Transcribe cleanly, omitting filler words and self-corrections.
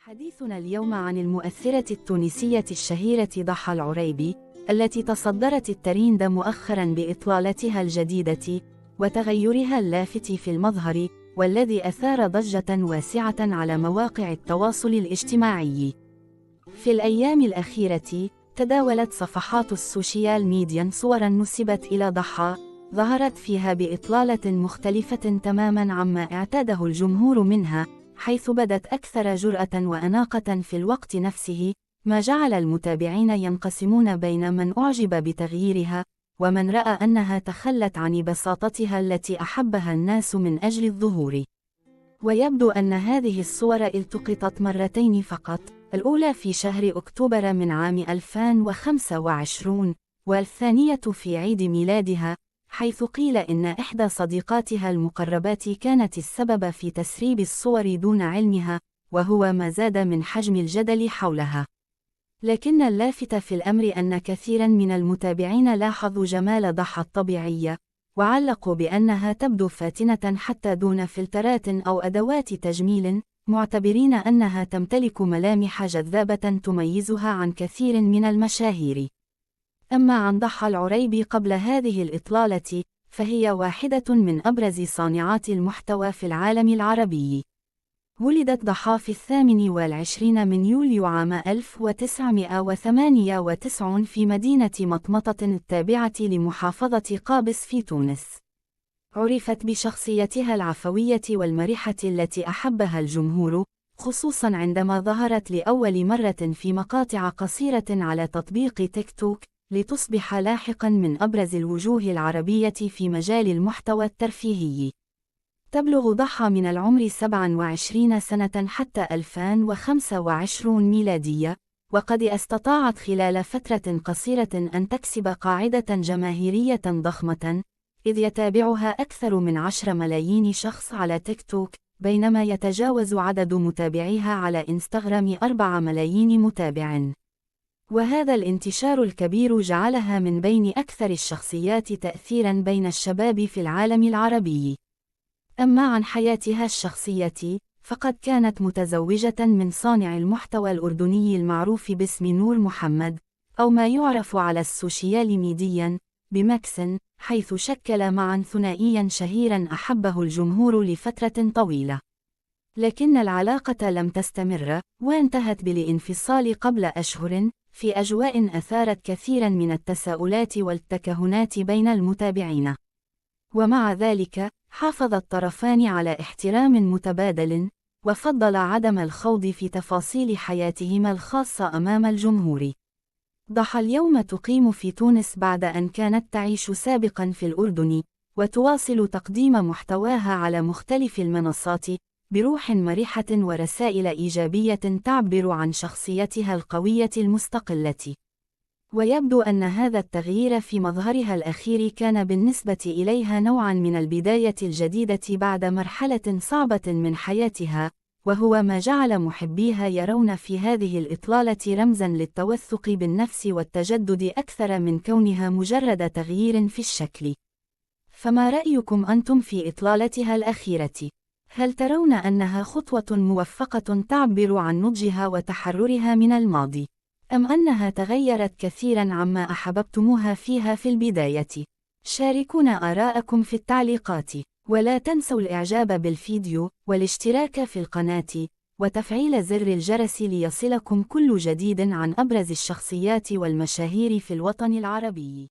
حديثنا اليوم عن المؤثرة التونسية الشهيرة ضحى العريبي، التي تصدرت الترند مؤخرا بإطلالتها الجديدة وتغيرها اللافت في المظهر، والذي أثار ضجة واسعة على مواقع التواصل الاجتماعي. في الأيام الأخيرة تداولت صفحات السوشيال ميديا صورا نسبت إلى ضحى، ظهرت فيها بإطلالة مختلفة تماما عما اعتاده الجمهور منها، حيث بدت أكثر جرأة وأناقة في الوقت نفسه، ما جعل المتابعين ينقسمون بين من أعجب بتغييرها ومن رأى أنها تخلت عن بساطتها التي أحبها الناس من أجل الظهور. ويبدو أن هذه الصور التقطت مرتين فقط، الأولى في شهر أكتوبر من عام 2025 والثانية في عيد ميلادها، حيث قيل إن إحدى صديقاتها المقربات كانت السبب في تسريب الصور دون علمها، وهو ما زاد من حجم الجدل حولها. لكن اللافت في الأمر أن كثيرا من المتابعين لاحظوا جمال ضحى الطبيعية، وعلقوا بأنها تبدو فاتنة حتى دون فلترات أو أدوات تجميل، معتبرين أنها تمتلك ملامح جذابة تميزها عن كثير من المشاهير. أما عن ضحى العريبي قبل هذه الإطلالة، فهي واحدة من أبرز صانعات المحتوى في العالم العربي. ولدت ضحى في 28 من يوليو عام 1998 في مدينة مطمطة التابعة لمحافظة قابس في تونس. عرفت بشخصيتها العفوية والمرحة التي أحبها الجمهور، خصوصا عندما ظهرت لأول مرة في مقاطع قصيرة على تطبيق تيك توك، لتصبح لاحقا من أبرز الوجوه العربية في مجال المحتوى الترفيهي. تبلغ ضحى من العمر 27 سنة حتى 2025 ميلادية، وقد استطاعت خلال فترة قصيرة أن تكسب قاعدة جماهيرية ضخمة، إذ يتابعها أكثر من 10 ملايين شخص على تيك توك، بينما يتجاوز عدد متابعيها على إنستغرام 4 ملايين متابع. وهذا الانتشار الكبير جعلها من بين أكثر الشخصيات تأثيرا بين الشباب في العالم العربي. أما عن حياتها الشخصية، فقد كانت متزوجة من صانع المحتوى الأردني المعروف باسم نور محمد، أو ما يعرف على السوشيال ميديا بماكسن، حيث شكل معا ثنائيا شهيرا أحبه الجمهور لفترة طويلة. لكن العلاقة لم تستمر، وانتهت بالانفصال قبل أشهر، في أجواء أثارت كثيرا من التساؤلات والتكهنات بين المتابعين. ومع ذلك، حافظ الطرفان على احترام متبادل، وفضل عدم الخوض في تفاصيل حياتهما الخاصة أمام الجمهور. ضحى اليوم تقيم في تونس بعد أن كانت تعيش سابقا في الأردن، وتواصل تقديم محتواها على مختلف المنصات بروح مرحة ورسائل إيجابية تعبر عن شخصيتها القوية المستقلة. ويبدو أن هذا التغيير في مظهرها الأخير كان بالنسبة إليها نوعا من البداية الجديدة بعد مرحلة صعبة من حياتها، وهو ما جعل محبيها يرون في هذه الإطلالة رمزا للتوثق بالنفس والتجدد أكثر من كونها مجرد تغيير في الشكل. فما رأيكم أنتم في إطلالتها الأخيرة؟ هل ترون أنها خطوة موفقة تعبر عن نضجها وتحررها من الماضي؟ أم أنها تغيرت كثيرا عما أحببتموها فيها في البداية؟ شاركونا آراءكم في التعليقات، ولا تنسوا الإعجاب بالفيديو والاشتراك في القناة وتفعيل زر الجرس ليصلكم كل جديد عن أبرز الشخصيات والمشاهير في الوطن العربي.